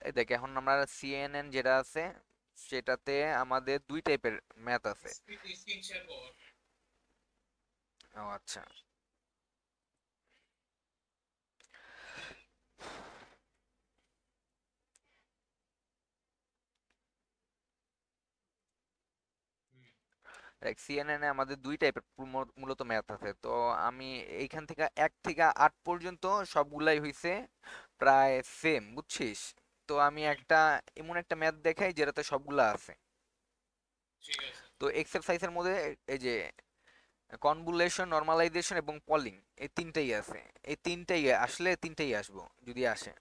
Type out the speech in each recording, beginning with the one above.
এই দেখ এখন আমরা সিএনএন যেটা আছে সেটাতে আমাদের দুই টাইপের ম্যাথ আছে। স্ক্রিন শেয়ার কর। ও আচ্ছা। দেখ সিএনএন এ আমাদের দুই টাইপের মূলত ম্যাথ আছে। তো আমি এইখান থেকে 1 থেকে 8 পর্যন্ত সবগুলাই হইছে প্রায় সেম, বুঝছিস? তো আমি এমন একটা ম্যাথ দেখাই যেটাতে সবগুলা আছে। ঠিক আছে। তো এক্সারসাইজের মধ্যে এই যে কনভুলেশন, নর্মালাইজেশন এবং পলিং, এই তিনটাই আছে। এই তিনটাই আসলে তিনটাই আসবো যদি আসে।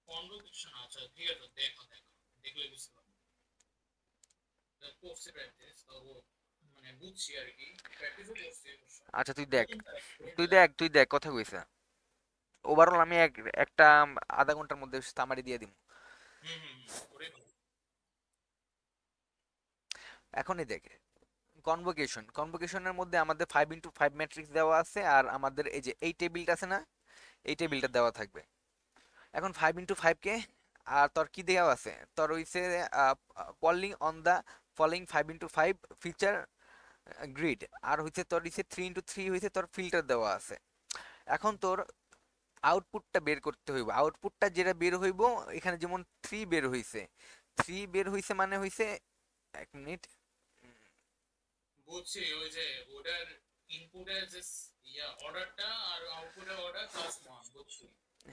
কনভোকেশন, আচ্ছা ঠিক আছে, দেখো দেখো, দেখলে বুঝতে পারবো। করছি প্র্যাকটিস তো, মানে বুঝছি আর কি, প্র্যাকটিসও করছি অবশ্য। আচ্ছা তুই দেখ, প্রথম তারিখ প্রথম তুই তারিখ। দেখ, তুই দেখ কথা কইছা। ওভারঅল আমি একটা আধা ঘন্টার মধ্যে সামারি দিয়ে দিব। ওরে ভাই। এখনই দেখ, কনভোকেশনের মধ্যে আমাদের 5x5 ম্যাট্রিক্স দেওয়া আছে, আর আমাদের এই যে এই টেবিলটা আছে না, এই হুম টেবিলটা দেওয়া থাকবে। এখন 5x5 কে, আর তোর কি দেওয়া আছে, তোর হইছে pooling on the following 5x5 feature grid, আর হইছে তোর হইছে 3x3 হইছে তোর ফিল্টার দেওয়া আছে। এখন তোর আউটপুটটা বের করতে হইব। আউটপুটটা যেটা বের হইব, এখানে যেমন 3 বের হইছে, 3 বের হইছে মানে হইছে, 1 মিনিট। বুঝছি, ওই যে ওটার ইনপুটের যে অর্ডারটা আর আউটপুটের অর্ডার প্লাস ওয়ান, বুঝছি।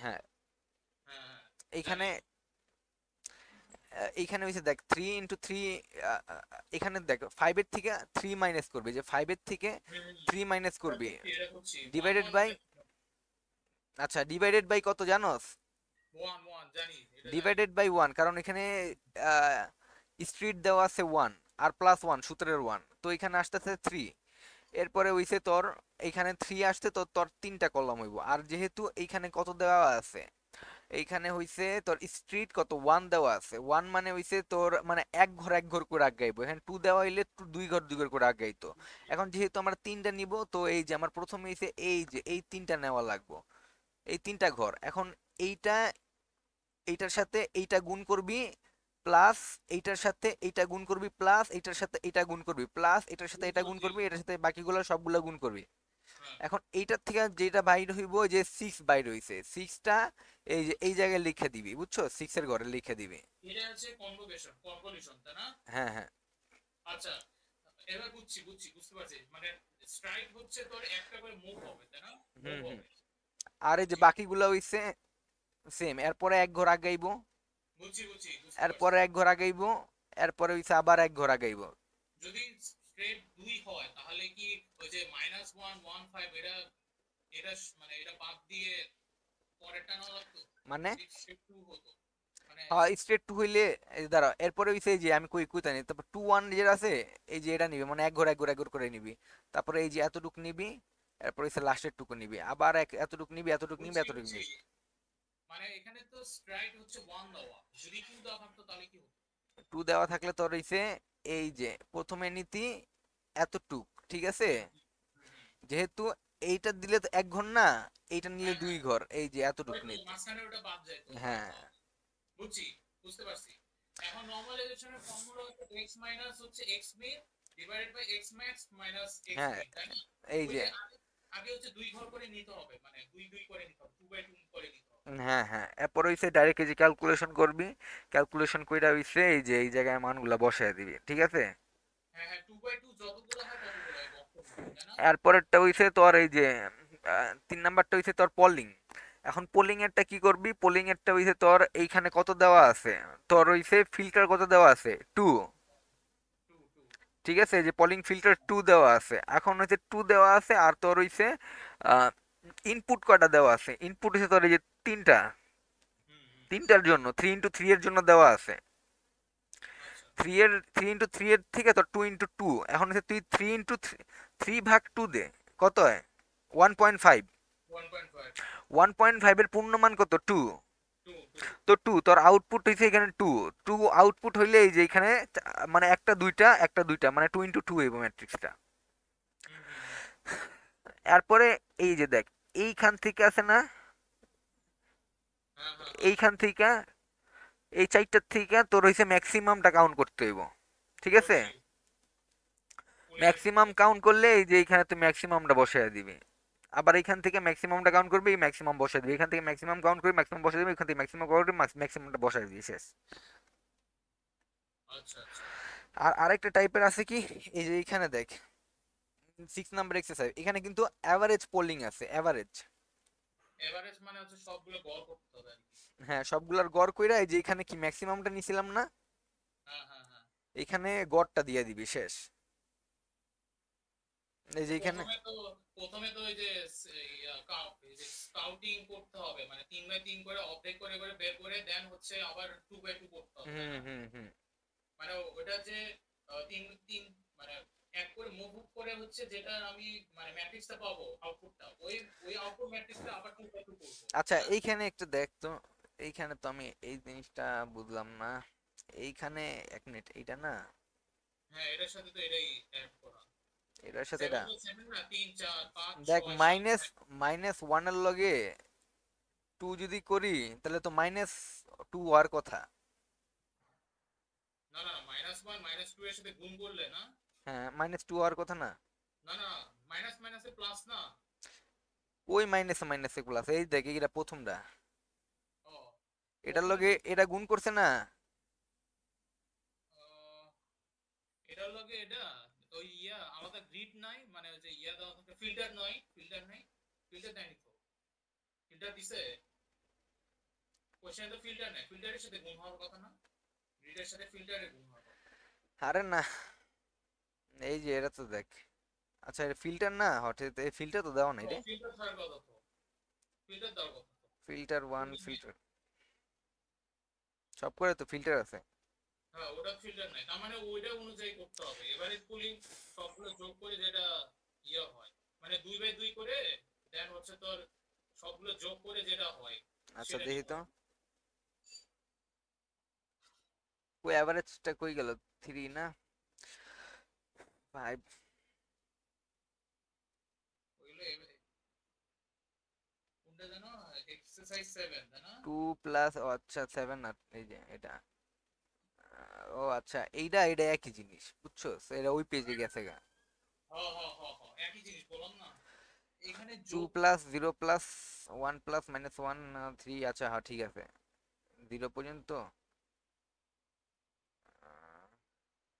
হ্যাঁ, হ্যাঁ হ্যাঁ, জানি। এইখানে এইখানে হইছে দেখ 3x3, এখানে দেখ 5 এর থেকে 3 মাইনাস করবি, যে 5 এর থেকে 3 মাইনাস এটা করবি, করছি, এটা করছি, ওয়ান ডিভাইডেড ওয়ান বাই, এটা। আচ্ছা ডিভাইডেড বাই কত জানোস? ওয়ান ওয়ান জানি, এটা জানি। ডিভাইডেড বাই 1, কারণ এখানে স্ট্রিট দেওয়া আছে 1 আর প্লাস 1 সূত্রের 1, তো এখানে আসতেছে 3। এরপরে হইছে তোর এইখানে 3 আসতে তো তোর তিনটা কলাম হইব, আর যেহেতু এইখানে কত দেওয়া আছে, এইখানে হইছে তোর স্ট্রিট কত 1 দেওয়া আছে, 1 মানে হইছে তোর মানে এক ঘর করে আগাইবো। এখানে 2 দেওয়া হইলে দুই ঘর করে আগাইতো। বুঝছি। এখন যেহেতু আমরা তিনটা নিব, তো এই যে আমার প্রথমে হইছে এই যে এই তিনটা নেওয়া লাগবো, এই তিনটা ঘর। এখন এইটা, এইটার সাথে এইটা গুণ করবি, প্লাস এইটার সাথে এইটা গুণ করবি, প্লাস এইটার সাথে এইটা গুণ করবি, প্লাস এটার সাথে এটা বুঝতে গুণ পারছি। করবি, এটার সাথে বাকিগুলো সবগুলো গুণ করবি। হ্যাঁ, এখন এইটার থেকে যেটা বাইর হইব, যে 6 বাইর হইছে, 6টা এই যে এই জায়গায় লিখে দিবি, বুঝছো? 6 এর ঘরে লিখে দিবি। এটা হচ্ছে কনভোকেশন, কনভলিউশন, তাই না? হ্যাঁ হ্যাঁ। আচ্ছা, এবার বুঝছি বুঝছি, বুঝতে পারছি। মানে স্ট্রাইক হচ্ছে তোর একটা করে মুভ হবে, তাই না? মুভ হুম হুম। হবে। আর এই যে বুঝছি বাকিগুলো হইছে সেম, এরপরে এক ঘর আগাইবো, বুঝছি বুঝছি, বুঝতে পারছি। এরপরে এক ঘর আগাইবো, এরপরে হইছে আবার এক ঘর আগাইবো। যদি স্ট্রেট দুই হয় তাহলে কি ওই যে মাইনাস ওয়ান ওয়ান ফাইভ, এটা এটা মানে এটা বাদ দিয়ে পরেরটা নেওয়া লাগতো? মানে যদি স্ট্রেট টু হতো মানে। স্ট্রেট টু হইলে, এই যে দাঁড়া, এরপরে হইছে এই যে আমি কই কইতা নি, তারপর 2 1 যেটা আছে, এই যে এটা নিবি, মানে এক ঘর করে নিবি। তারপরে এই যে এতটুক নিবি, এরপর হইছে লাস্টের টুকু নিবি, আবার এতটুক নিবি, এতটুক নিবি, বুঝছি এতটুক বুঝছি, নিবি। মানে এখানে তো স্ট্রাইট হচ্ছে ওয়ান দেওয়া, যদি টু দেওয়া থাকতো তাহলে কি হতো? 2 দেওয়া থাকলে তোর হইছে এই যে প্রথমে নিতি এতটুক, ঠিক আছে? যেহেতু এইটা দিলে তো এক ঘর না, এইটা নিলে হ্যাঁ দুই হ্যাঁ, ঘর, এই যে এতটুক ওই তো নিতি। মাঝখানে ওটা বাদ যায় তো, হ্যাঁ হ্যাঁ হ্যাঁ। বুঝছি, বুঝতে পারছি। এখন নরমালাইজেশনের ফর্মুলা হচ্ছে x মাইনাস হচ্ছে x mean divided by x max minus x হ্যাঁ। মিন, তাই না? এই ওই যে যে আগে, আগে হচ্ছে দুই ঘর করে নিতে হবে, মানে দুই দুই করে নিতে হবে, টু বাই টু করে নিতে হবে। হ্যাঁ হ্যাঁ, এরপর হইছে ডাইরেক্ট এই যে ক্যালকুলেশন করবি, ক্যালকুলেশন কইরা হইছে এই যে এই জায়গায় মানগুলা বসায় দিবি, ঠিক আছে? হ্যাঁ হ্যাঁ, টু বাই টু যতগুলো হয় ততগুলো হয় বক্তব্য, তাই না? এরপরেরটা হইছে তোর এই যে 3 নাম্বারটা হইছে তোর পলিং। এখন পোলিং এরটা কি করবি? পোলিং এরটা হইছে তোর এইখানে কত দেওয়া আছে, তোর হইছে ফিল্টার কত দেওয়া আছে, 2। Two two. ঠিক আছে, যে পলিং ফিল্টার 2 দেওয়া আছে, এখন হচ্ছে 2 দেওয়া আছে, আর তোর হইছে ইনপুট কয়টা দেওয়া আছে, ইনপুট হইছে তোর এই যে তিনটা, তিনটার জন্য 3x3 এর জন্য দেওয়া আছে। আচ্ছা। 3 এর থেকে তোর 2x2, এখন হচ্ছে তুই 3 ভাগ 2 দে, কত হয়? 1.5। 1.5। 1.5 এর পূর্ণমান কত? 2। Two two. তো 2 তোর আউটপুট হইছে এখানে 2। 2 আউটপুট হইলে এই যে এখানে মানে একটা দুইটা মানে 2x2 হইব ম্যাট্রিক্সটা। এরপরে এই যে দেখ, এইখান থেকে আছে না, হ্যাঁ হ্যাঁ হ্যাঁ। এইখান থেকে এই চারটার থেকে তোর হইছে ম্যাক্সিমামটা কাউন্ট করতে হইব, ঠিক আছে? ওকে, কুলিং এর ম্যাক্সিমাম ক্ষেত্রে। কাউন্ট করলে এই যে এইখানে তুই ম্যাক্সিমামটা বসায় দিবি, আবার এখান থেকে ম্যাক্সিমামটা কাউন্ট করবি, ম্যাক্সিমাম বসায় দিবি, এখান থেকে ম্যাক্সিমাম কাউন্ট করবি, ম্যাক্সিমাম বসায় দিবি, এখান থেকে ম্যাক্সিমাম কাউন্ট করবি, ম্যাক্সিমামটা বসায় দিবি, শেষ। আচ্ছা আচ্ছা। আর আরেকটা টাইপের আছে কি, এই যে এইখানে দেখ 6 নাম্বার এক্সারসাইজ, এখানে কিন্তু অ্যাভারেজ পোলিং আছে, অ্যাভারেজ। এভারেজ মানে হচ্ছে সবগুলো গড় করতে হবে আর কি। হ্যাঁ, সবগুলার গড় কইরা এই যে এখানে কি ম্যাক্সিমামটা নিছিলাম না, হ্যাঁ হ্যাঁ হ্যাঁ। এখানে গড়টা দিয়ে দিবি, শেষ। এই তো যে এখানে প্রথমে তো এই যে স্কাউটিং করতে হবে, মানে 3 বাই 3 করে অর্ধেক করে করে বের করে দেন হচ্ছে আবার 2 বাই 2 করতে হবে, তাই হুম না? হুম হুম মানে ওটা যে তিন তিন মানে এক করে মুভ করে হচ্ছে যেটা আমি মানে ম্যাট্রিক্সটা পাবো আউটপুটটা, ওই ওই আউটপুট ম্যাট্রিক্সটা আবার 2 বাই 2 করবো, আচ্ছা, তাই না? এইখানে একটু দেখ তো, এইখানে তো আমি এই জিনিসটা বুঝলাম না। এইখানে এক মিনিট, এইটা না, হ্যাঁ, এটার সাথে তো এটাই অ্যাড করা। এটার সাথে সেভেন এটা, তো সেভেন না, 3 4 5 দেখ 6 7 মাইনাস মাইনাস ওয়ানের লগে টু যদি করি তাহলে তো -2 হওয়ার কথা। না না, -1 -2 এর সাথে গুণ করলে না। হ্যাঁ, -2 হওয়ার কথা না। না না, মাইনাস মাইনাসে প্লাস না। ওই মাইনাসে মাইনাসে প্লাস, এই দেখ এটা প্রথমটা, ও, এটার প্রথমে লগে তো এটা গুণ করছে না। আহ, এটার লগে এটা ওই আলাদা গ্রিড নাই, মানে ওই যে দেওয়া থাকে, ফিল্টার নয়, ফিল্টার নাই, ফিল্টার দেয়নি তো। ফিল্টার দিছে, কোশ্চেনে তো ফিল্টার নাই, ফিল্টারের সাথে গুণ হওয়ার কথা না, গ্রিডের সাথে ফিল্টারের গুণ হওয়ার কথা। আরে না, এই যে এটা তো দেখ, আচ্ছা এটা ফিল্টার না, হঠাৎ এই ফিল্টার তো দেওয়া নাই তো রে। ফিল্টার থাকার কথা তো, ফিল্টার দেওয়ার কথা তো। ফিল্টার ওয়ান, কুলিং এ, ফিল্টার সব করে তো ফিল্টার আছে। হ্যাঁ ওটা ফিল্টার নাই, তার মানে ওইটা অনুযায়ী করতে হবে এভারেজ কুলিং, সবগুলো যোগ করে যেটা হয়, মানে 2 বাই 2 করে দেন হচ্ছে তোর সবগুলো যোগ করে যেটা হয় আচ্ছা সেটাকে দেখি তো, বলে। ওই অ্যাভারেজটা কই গেল, 3 না 5, ওইগুলো কোনটা জানো, এক্সারসাইজ 7 তাই না? 2 প্লাস, ও আচ্ছা 7 না, এই যে এটা, ও আচ্ছা এইটা এইটা একই জিনিস, বুঝছো, এটা ওই পেজে গেছে গা। হ্যাঁ হ্যাঁ হ্যাঁ হ্যাঁ, একই জিনিস বললাম না, এখানে 2 যোগ। প্লাস 0 প্লাস 1 প্লাস -1 3, আচ্ছা হ্যাঁ ঠিক আছে, 0 পর্যন্ত,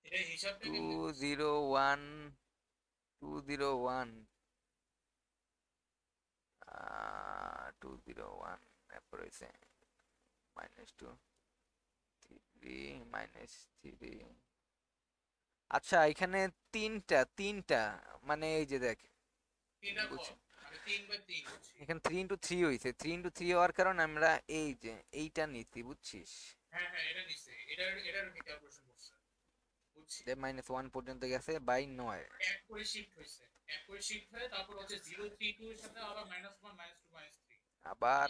এটা হিসাবটা টু কেমনে করছে? 0 1, 201, 201, তারপর হয়েছে -2, 3 -3, আচ্ছা এখানে তিনটা মানে এই যে দেখ, তিনটা বুঝছি, ঘর, মানে 3 বাই 3 বুঝছি। এখানে 3 × 3 হয়েছে, 3 × 3 হওয়ার কারণে আমরা এই যে এইটা নিচ্ছি, বুঝছিস, হ্যাঁ হ্যাঁ, এটা নিছে, এটার ক্যালকুলেশন করছে, বুঝছি। যে -1 পর্যন্ত গেছে বাই 9। এক করে শিফট হয়েছে, এক করে শিফট হয়ে তারপর হচ্ছে 0 3 2 এর সাথে আবার -1 -2 -3। আবার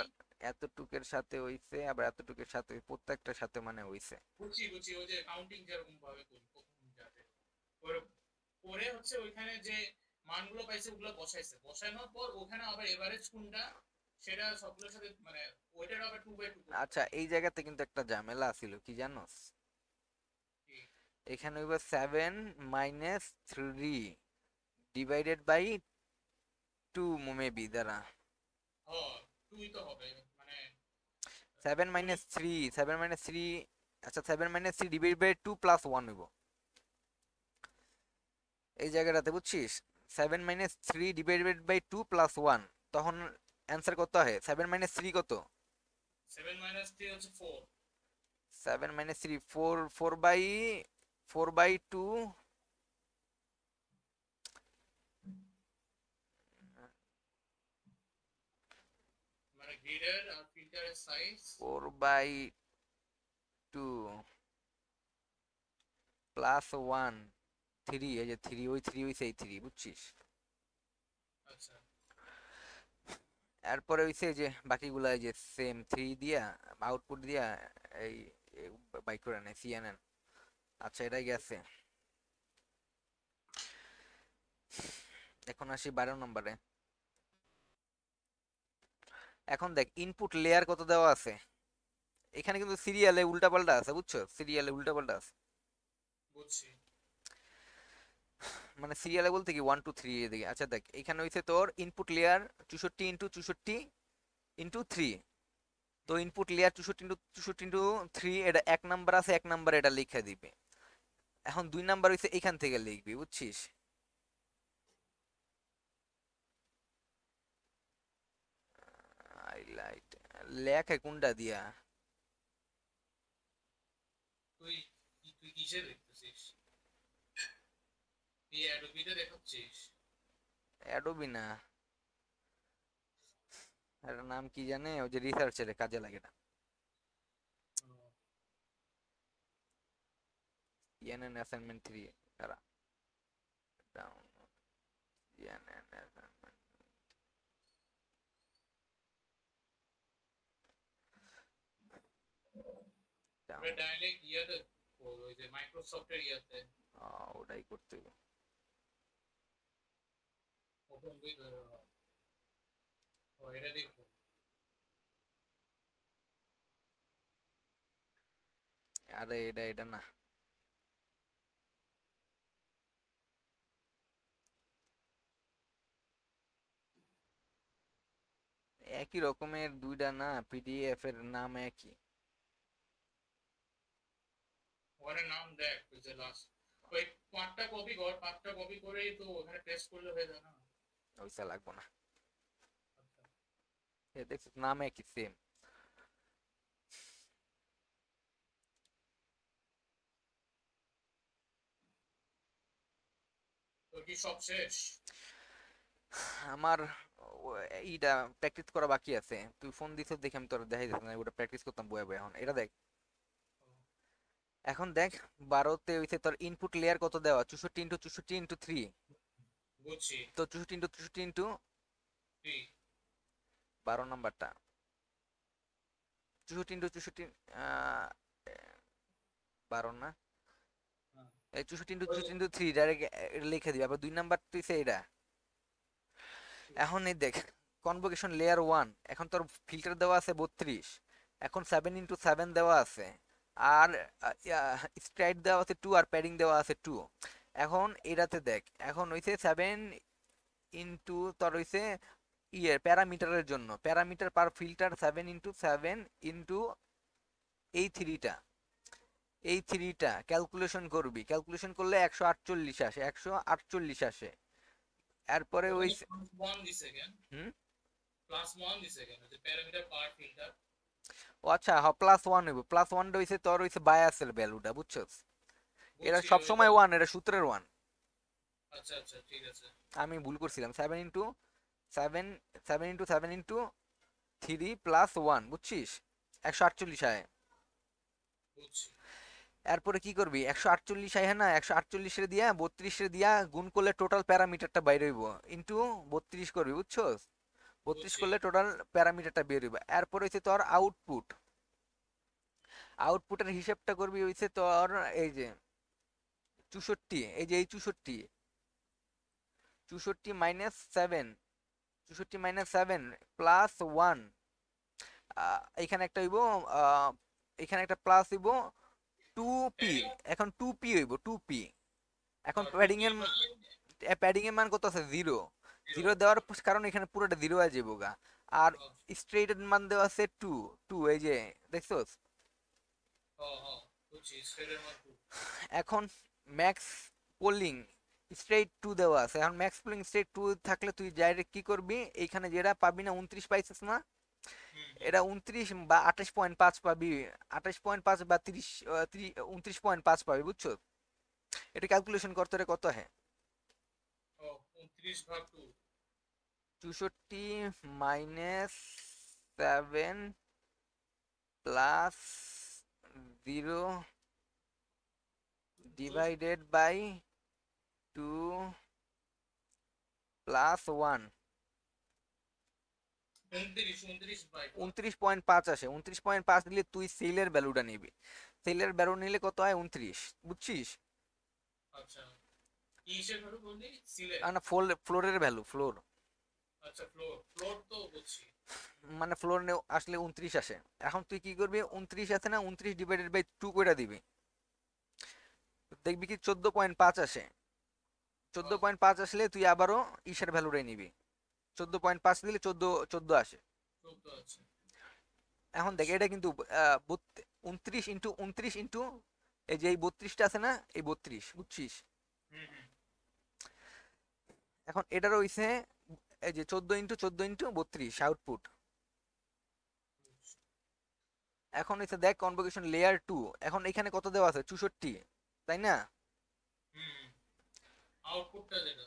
এতটুকের সাথে হইছে, আবার এতটুকের সাথে, প্রত্যেকটার সাথে মানে হইছে। বুঝছি বুঝছি, ওই যে কাউন্টিং যেরকম ভাবে করি প্রথম যাতে করে, করে হচ্ছে ওইখানে যে মানগুলো পাইছে ওগুলো বসাইছে, বসানোর পর ওখানে আবার এভারেজ কোনটা সেটা সবগুলোর সাথে মানে ওইটার আবার 2 বাই 2 করতে আচ্ছা, হবে। এই জায়গাতে কিন্তু একটা ঝামেলা ছিল, কি জানোস, কি? এখানে হইব 7 - 3 ডিভাইডেড বাই 2, মেবি দ্বারা হ্যাঁ, 2 তো হবে, মানে 7 কুলিং। - 3, 7 - 3, আচ্ছা 7 - 3 ডিভাইড বাই 2 প্লাস 1 হইব এই জায়গাটাতে, বুঝছিস, 7 - 3 ডিভাইডেড বাই 2 প্লাস 1, তখন অ্যান্সার কত হয়, 7 - 3 কত, 7 - 3 হচ্ছে 4। 7 - 3 4, 4/2, মানে গ্রিডের আর ফিল্টারের সাইজ। 4/2 প্লাস 1, 3, এই যে 3, ওই 3 হইছে এই 3, বুঝছিস, আচ্ছা। এরপরে হইছে যে বাকিগুলা এই যে সেম 3 দিয়া আউটপুট দিয়া এই বাই করে নেয় সিএনএন। আচ্ছা এটাই গেছে, এখন আসি 12 নম্বরে। এখন দেখ ইনপুট লেয়ার কত দেওয়া আছে, এখানে কিন্তু সিরিয়ালে উল্টাপাল্টা আছে, বুঝছো, সিরিয়ালে উল্টাপাল্টা আছে। বুঝছি। মানে সিরিয়ালে বলতে কি 1 2 3 এদিকে। আচ্ছা দেখ, এখানে হইছে তোর ইনপুট লেয়ার 64 × 64 × 3। তো ইনপুট লেয়ার 64 × 64 × 3, এটা 1 নাম্বার আছে, 1 নাম্বার এটা লিখে দিবে। এখন 2 নাম্বার হইছে এখান থেকে লিখবি, বুঝছিস। হাইলাইট লেখে কোনটা দিয়া? তুই তুই কিসে দেখতেছিস? তুই অ্যাডোবিতে দেখাচ্ছিস? অ্যাডোবি না, এটার নাম কি জানে, ওই যে রিসার্চের কাজে লাগে না। ইয়ানএন অ্যাসাইনমেন্ট 3 এরা ডাউনলোড ইয়ানএন অ্যাসাইনমেন্ট ওটা ডাউন। ডাইরেক্ট ইয়াতে, ওই যে মাইক্রোসফটের ইয়াতে ওটাই করতে হবে। ওপেন করে এটা দেখো। আরে এটা এটা না, একই রকমের দুইটা না, পিডিএফ এর নাম একই। ওখানে নাম দেখ, ওই যে লাস্ট ওই 5টা কপি কর, 5টা কপি করেই তো ওখানে পেস্ট করলে হয়ে যায় না? ওইসা লাগবো না, আচ্ছা। এ দেখছিস নাম একই, সেম। তোর কি সব শেষ? আমার এইটা প্র্যাকটিস করা বাকি আছে, তুই ফোন দিছিস দেখে আমি তোর দেখাই দিচ্ছি না, ওটা প্র্যাকটিস করতাম বয়ে বয়ে। এখন এটা দেখ, এখন দেখ 12তে হইছে তোর ইনপুট লেয়ার কত দেওয়া, 64 × 64 × 3। বুঝছি। তো 64 × 64 × তুই 12 নাম্বারটা, 64 × 64, 12 না, হ্যাঁ। এই 64 × 64 × 3 ডাইরেক্ট লিখে দিবি। আবার 2 নাম্বার তুই এটা। এখন এই দেখ, কনভোকেশন লেয়ার 1, এখন তোর ফিল্টার দেওয়া আছে 32, এখন 7 × 7 দেওয়া আছে, আর স্ট্রাইট দেওয়া আছে 2, আর প্যাডিং দেওয়া আছে 2। এখন এটাতে দেখ, এখন হইছে 7 তোর হইছে প্যারামিটারের জন্য, প্যারামিটার পার ফিল্টার 7 × 7 এই থ্রিটা ক্যালকুলেশন করবি, ক্যালকুলেশন করলে 148 আসে, 148 আসে। এরপরে ওই ওখানে +1 দিছে কেন? হুম, +1 দিছে কেন যে প্যারামিটার পার ফিল্টার? ও আচ্ছা, হ +1 হইব, +1টা হইছে তোর হইছে বায়াসের ভ্যালুটা, বুঝছস। এটা বুঝছি ওইটা। সবসময় 1, এটা সূত্রের 1। আচ্ছা আচ্ছা, ঠিক আছে। আমি ভুল করছিলাম, 7 × 7 × 7 × 3 বুঝছিস, 148 আয়। বুঝছি। এরপরে কি করবি, 148 আয় না, 148 এর দিয়া 32 এর দিয়া গুণ করলে টোটাল প্যারামিটারটা বাইর হইব, ইন্টু 32 করবি, বুঝছস। 32 বুঝছি। করলে টোটাল প্যারামিটারটা বের হইব। এরপর হইছে তোর আউটপুট, আউটপুটের হিসাবটা করবি হইছে তোর এই যে 64, এই যে এই 64, 64 - 7, 64 - 7 +1, এখানে একটা হইব, আহ, এখানে একটা প্লাস হইব 2p। প্যাডিং। এখন 2p হইব 2p। এখন প্যাডিং 2p এর মানে প্যাডিং এর মান কত আছে, 0। 0। 0 দেওয়ার কারণ এখানে পুরোটা 0 হয়ে যাবো গা। আর স্ট্রেট এর মান দেওয়া আছে 2, 2 এই যে দেখছোস। হ্যাঁ হ্যাঁ, বুঝছি, স্টেটের মান 2। এখন ম্যাক্স পোলিং স্ট্রেট 2 দেওয়া আছে, এখন ম্যাক্স পোলিং স্ট্রেট 2 থাকলে তুই ডাইরেক্ট কি করবি, এইখানে যেটা পাবি না 29 পাইছিস না, হুম এটা 29 বা 28.5 পাবি, 28.5 বা 30, 29.5 পাবি, বুঝছো। এটা ক্যালকুলেশন করতে রে কত হয়, ও 29/2। 64 - 7 +0 ডিভাইডেড বাই 2 +1, 29/5। 29.5 আসে। 29.5 দিলে তুই সেলের ভ্যালুটা নিবি, সেলের ভ্যালু নিলে কত হয়, 29, বুঝছিস। আচ্ছা, কি হিসেব হবে বললি? সিলের? না ফ্লোরের ভ্যালু, ফ্লোর। আচ্ছা, ফ্লোর ফ্লোর তো বুঝছি। মানে ফ্লোর আসলে 29 আসে। এখন তুই কি করবি, 29 আছে না, 29 ডিভাইডেড বাই 2 করে দিবি, দেখবি কি 14.5 আসে। চোদ্দ হ্যাঁ, পয়েন্ট পাঁচ আসলে তুই আবারও ইসের ভ্যালুটাই নিবি, 14.5 দিলে চোদ্দ আসে। 14 আছে। এখন দেখ আচ্ছা। এটা কিন্তু 29 ইন্টু এই যে এই 32টা আছে না, এই 32 বুঝছিস। হুম হুম। এখন এটারও হইছে এই যে 14 ইন্টু 32 আউটপুট। এখন হইছে দেখ কনভোকেশন লেয়ার 2, এখন এখানে কত দেওয়া আছে, 64, তাই না? হুম। আউটপুটটা যেটা।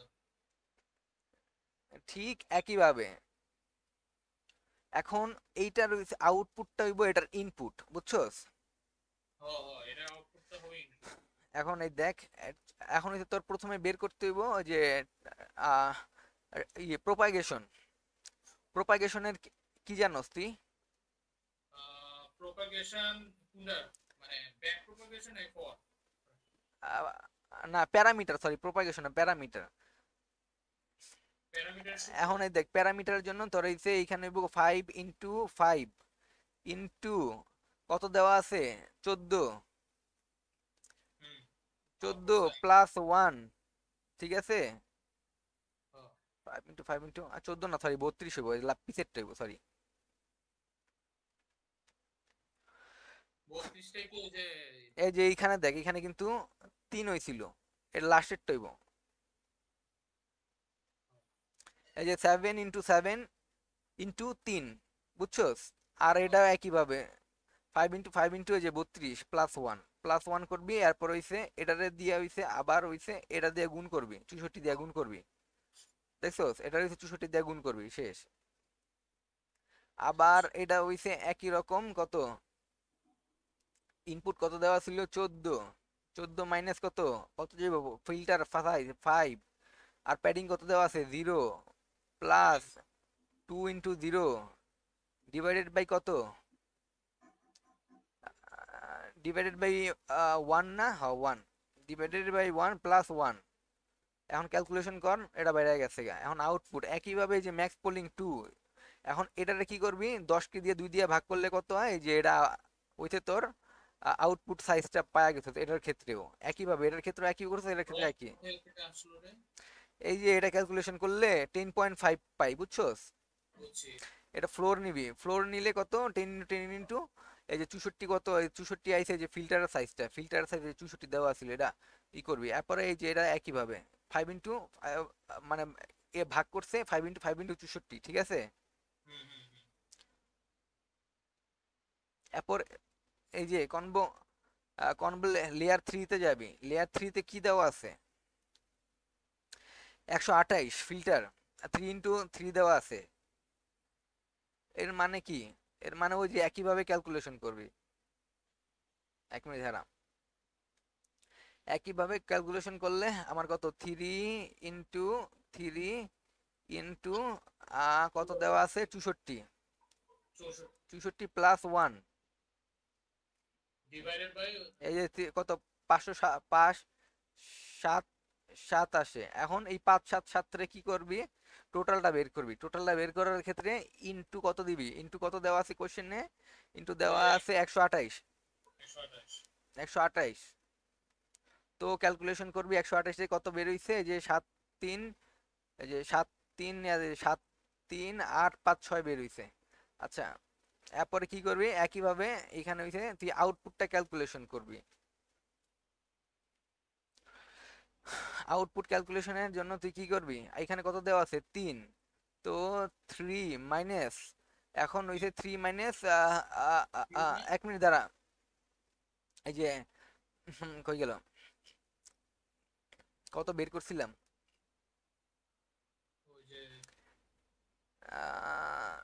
ঠিক একইভাবে এখন এইটার হইছে আউটপুটটা হইব এটার ইনপুট, বুঝছস। হ্যাঁ হ্যাঁ, এটা আউটপুটটা হবে ইনপুট। এখন এই দেখ, এখন হইছে তোর প্রথমে বের করতে হইব ওই যে আহ ইয়ে প্রোপাগেশন, প্রোপাগেশনের কি জানোস তুই? প্রোপাগেশন কুন্ডার, মানে ব্যাক প্রোপাগেশন এ ফর আহ, না প্যারামিটার, সরি প্রোপাগেশন না প্যারামিটার। প্যারামিটার সূত্র। এখন এই দেখ প্যারামিটারের জন্য তোর হইছে এইখানে হইব 5 ইন্টু 5 ইন্টু কত দেওয়া আছে, 14, হুম। চোদ্দ আউটপুট সাইন। প্লাস 1, ঠিক আছে। হ্যাঁ। 5 ইন্টু 5 ইন্টু 14 না, সরি 32 হইব, পিসেরটা হইব, সরি। 32টাই কি ওই যে। এই যে এইখানে দেখ, এখানে কিন্তু 3 হইছিল, এর লাস্টেরটা হইব এই যে 7 ইন্টু 7 ইন্টু 3, বুঝছস। আর হ্যাঁ, এটাও একইভাবে 5 ইন্টু 5 ইন্টু এই যে 32 প্লাস ওয়ান করবি, এরপর হইছে এটারে দিয়ে হইছে আবার হইছে এটা দিয়ে গুণ করবি, 64 দিয়ে গুণ করবি, দেখছস, এটা হইছে 64 দিয়ে গুণ করবি, শেষ। আবার এটা হইছে একই রকম, কত ইনপুট কত দেওয়া ছিল, 14, 14 মাইনাস কত, কত যাইব, ফিল্টার 5, আর প্যাডিং কত দেওয়া আছে, 0, প্লাস 2 ইন্টু 0 ডিভাইডেড বাই কত, ডিভাইডেড বাই 1 না, হ্যাঁ 1 ডিভাইডেড বাই 1 প্লাস 1। এখন ক্যালকুলেশন কর, এটা বাইরে গেছে গা। এখন আউটপুট একইভাবে এই যে ম্যাক্স পোলিং 2, এখন এটারে কি করবি, 10কে দিয়ে 2 দিয়ে ভাগ করলে কত হয়, এই যে এটা হইতে তোর আউটপুট সাইজটা পাওয়া গেছে। তো এটার ক্ষেত্রেও একইভাবে, এটার ক্ষেত্রে একই করছে, এটার ক্ষেত্রে রব একই। কোথায় থেকে আসলো রে? এই যে এটা ক্যালকুলেশন করলে 10.5 পাই, বুঝছস। বুঝছি। এটা ফ্লোর নিবি, ফ্লোর নিলে কত, 10 ইন্টু এই যে 64, কত এই 64 আইছে, যে ফিল্টারের সাইজটা, ফিল্টারের সাইজে 64 দেওয়া আছিল, এটা ই করবি। এরপরে এই যে এটা একইভাবে 5 ইন্টু, মানে এ ভাগ করছে 5 ইন্টু 5 ইন্টু 64, ঠিক আছে। হুম হুম হুম। এরপর এই যে কনভো লেয়ার 3 তে যাবি, লেয়ার 3 তে কি দেওয়া আছে, 128 ফিল্টার, 3 ইন্টু 3 দেওয়া আছে। এর মানে কি, এর মানে ওই যে একইভাবে ক্যালকুলেশন করবি, 1 মিনিট হারাম, একইভাবে ক্যালকুলেশন করলে আমার কত, 3 ইন্টু 3 ইন্টু কত দেওয়া আছে, 64, 64 64 প্লাস 1, ডিভাইডেড বাই। এই যে কত, 5 7 7 আসে। এখন এই 5 7 7 কি করবি, টোটালটা বের করবি, টোটালটা বের করার ক্ষেত্রে ইনটু কত দিবি, ইনটু কত দেওয়া আছে কোশ্চেনে, ইনটু ওই দেওয়া যে আছে 128, 128। 128। তো ক্যালকুলেশন করবি, 128 কত বের হইছে, যে 7 3, এই যে 7 3, 7 3 8 5 6 বের হইছে। আচ্ছা, এরপরে কি করবি, একইভাবে এখানে হইছে তুই আউটপুটটা ক্যালকুলেশন করবি। আউটপুট ক্যালকুলেশনের জন্য তুই কি করবি, এখানে কত দেওয়া আছে, 3, তো 3 মাইনাস, এখন হইছে 3 মাইনাস, 1 মিনিট দাঁড়া, এই যে কই গেল, কত বের করছিলাম, ওই যে আহ,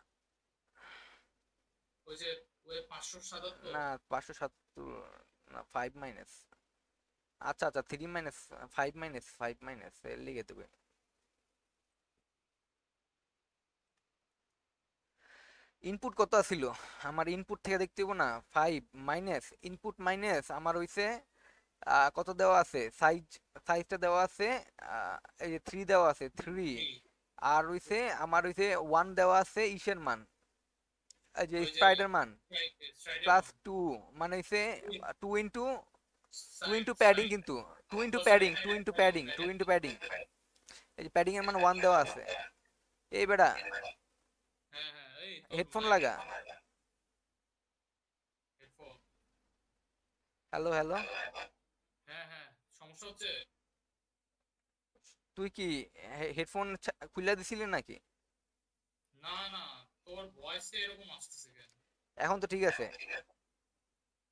ওই যে ওই 577। না 570, না 5 মাইনাস, আচ্ছা আচ্ছা 3 মাইনাস 5 মাইনাস এর লিখে দেবে। ইনপুট কত ছিল, আমার ইনপুট থেকে দেখতে হইব না, 5 মাইনাস ইনপুট মাইনাস আমার হইছে কত দেওয়া আছে, সাইজটা দেওয়া আছে, এই যে 3 দেওয়া আছে, 3, থ্রি। আর হইছে আমার হইছে 1 দেওয়া আছে ইসের মান, এই যে ওই যে স্পাইডারম্যান প্লাস স্ট্রাইডারম্যান 2 মানে হচ্ছে 2 into two side into padding, side কিন্তু টু ইন্টু ও সরি প্যাডিং, টু হ্যাঁ ইন্টু হ্যাঁ প্যাডিং, টু হ্যাঁ ইন্টু প্যাডিং। এই যে প্যাডিং এর মান 1 দেওয়া আছে। এই বেটা হ্যাঁ হ্যাঁ এই তোর হেডফোন মাইকের লাগা। হেডফোন হ্যালো হ্যালো, হ্যাঁ হ্যাঁ সমস্যা হচ্ছে তুই কি হেডফোন খুলে দিছিলি নাকি? না না তোর ভয়েসে এরকম আসতেছে কেন এখন তো ঠিক আছে।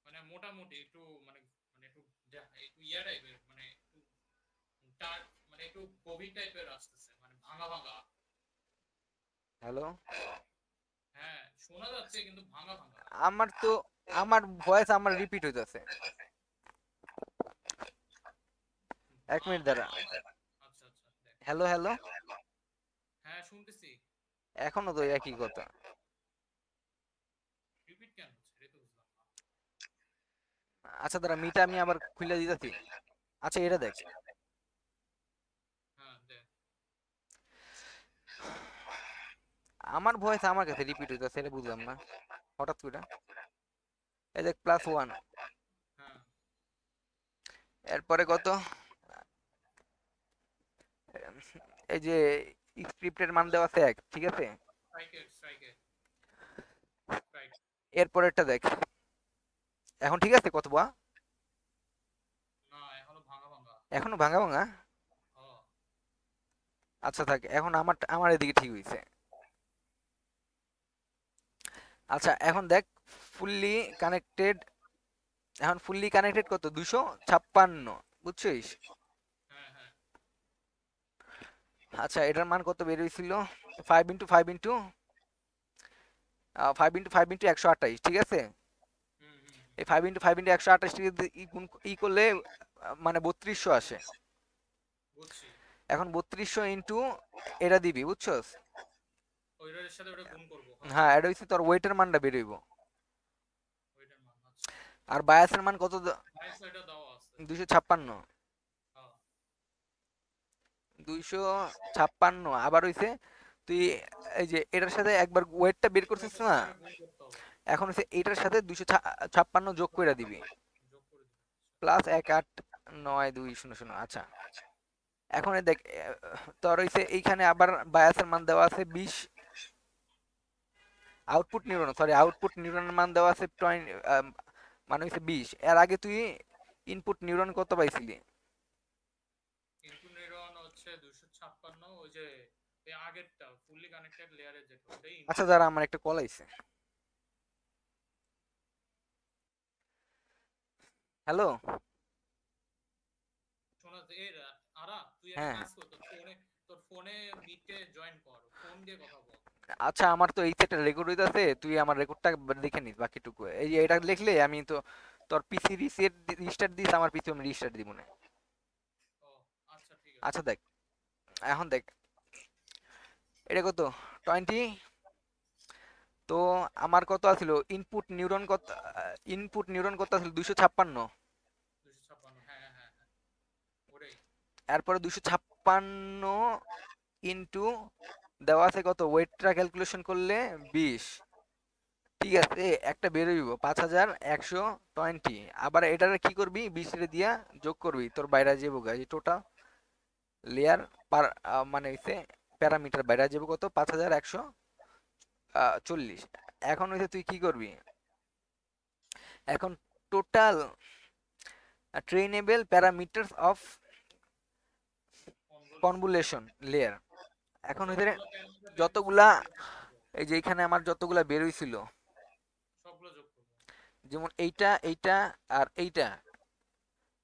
মানে মোটামুটি একটু মানে মানে একটু একটু ইয়া টাইপের মানে একটু ডার্ক মানে একটু গভীর টাইপের আসতেছে মানে ভাঙা ভাঙা হ্যালো, হ্যাঁ শোনা যাচ্ছে কিন্তু ভাঙা ভাঙা আমার তো আমার ভয়েস আমার রিপিট হইতাছে। এক মিনিট দাঁড়া। আচ্ছা আচ্ছা দেখ হ্যালো হ্যালো, হ্যাঁ শুনতেছি এখনো তো একই কথা। রিপিট কেন হচ্ছে এটা তো বুঝলাম না আচ্ছা দাঁড়া, মিটা আমি আবার খুলে দিতেছি। আচ্ছা এটা দেখ, হ্যাঁ দেখ আমার ভয়েস আমার কাছে রিপিট হইতাছে, এটা বুঝলাম না হঠাৎ করে। এই দেখ +1, হ্যাঁ এরপরে কত, এই যে স্ক্রিপ্টের মান দেওয়া আছে 1, ঠিক আছে। স্ট্রাইকের স্ট্রাইকের স্ট্রাইক এরপরেরটা দেখ, এখন ঠিক আছে কত বা, না এখনো ভাঙা ভাঙা এখনো ভাঙা ভাঙা। হ আচ্ছা থাক, এখন আমার এদিকে ঠিক হইছে। আচ্ছা এখন দেখ ফুললি কানেক্টেড, এখন ফুললি কানেক্টেড কত, 256, বুঝছিস? হ্যাঁ হ্যাঁ আচ্ছা এটার মান কত বের হয়েছিল, 5 ইন্টু 5 ইন্টু 128, ঠিক আছে। হুম হুম হুম এই 5 ইন্টু 5 ইন্টু 128 কে যদি ই করলে মানে 3200 আসে। বুঝছি এখন 3200 ইন্টু এটা দিবি, বুঝছস? ওইটার সাথে ওটা গুণ করবো হ্যাঁ হ্যাঁ এটা হচ্ছে তোর ওয়েটের মানটা বের হইব। ওইটার মান আচ্ছা আর বায়াসের মান কত, প্রাইস ওইটা দেওয়া আছে 256, হ্যাঁ 256 আবার হইছে। তুই এই যে এটার সাথে একবার ওয়েটটা বের এটা করছিস করতে না, হবে গুণ করতে হবে এখন হচ্ছে এটার সাথে 256 যোগ করে দিবি, যোগ করে দিতে প্লাস 189,200। আচ্ছা এখন এই দেখ তোর হইছে এইখানে আবার বায়াসের মান দেওয়া আছে 20, আউটপুট নিউরনের মান দেওয়া আছে 20, মানে হইছে 20। এর আগে তুই ইনপুট নিউরন কত পাইছিলি? ইনপুট নিউরন হচ্ছে 256 ওই যে এই আগেরটা ফুললি কানেক্টেড লেয়ারের যেটা ওটাই আচ্ছা ইনপুট যারা আমার একটা কল আইছে। হ্যালো, শোনা এর আরা তুই একটা হ্যাঁ কাজ কর তোর ফোনে মিটে জয়েন কর ফোন দিয়ে কথা বল আচ্ছা, আমার তো এই সেটটা রেকর্ড হইতাছে, তুই আমার রেকর্ডটা দেখে নিস বাকিটুকু। এই যে এটা লিখলে আমি তো তোর পিসি রিস্টার্ট দিস, আমার পিসি আমি রিস্টার্ট দিব না। ও আচ্ছা ঠিক আছে আচ্ছা দেখ, এখন দেখ এটা কত, 20। তো আমার কত আছিল ইনপুট নিউরন কত আছিল, 256। 256 হ্যাঁ হ্যাঁ হ্যাঁ হ্যাঁ ওটাই এরপরে 256 ইনটু দেওয়া আছে কত, ওয়েটটা ক্যালকুলেশন করলে 20, ঠিক আছে। একটা বেরোইব 5120। আবার এটারে কি করবি, 20 রে দিয়া যোগ করবি, তোর বাইরে যাবো গাই টোটাল লেয়ার পার, মানে হইছে প্যারামিটার বাইরে যাবো কত, 5140। এখন হইছে তুই কি করবি, এখন total trainable parameters of convolution convolution layer, এখন হইছে যতগুলো প্যারামিটার বের করছিস যতগুলা, সবগুলো যোগ করবো এই যে এখানে আমার যতগুলা বের হইছিল, সবগুলো যোগ করবো যেমন এইটা এইটা আর এইটা,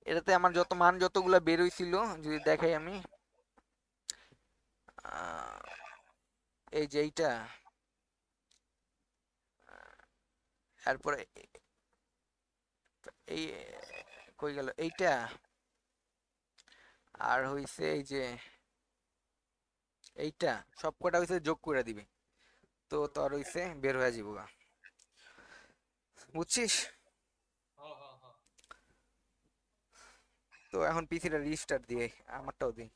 এটাতে আমার যত মান যতগুলা বের হইছিল, যদি দেখাই আমি, এই যে এইটা, তারপরে এই কই গেল এইটা, আর হইছে এই যে এইটা, সব কটা হইছে যোগ করে দিবি, তো যোগ তোর করে দিবি হইছে বের হয়ে যাবো গা, বুঝছিস? হ্যাঁ হ্যাঁ হ্যাঁ তো এখন পিসিটা রিস্টার্ট দিয়ে আমারটাও দিই।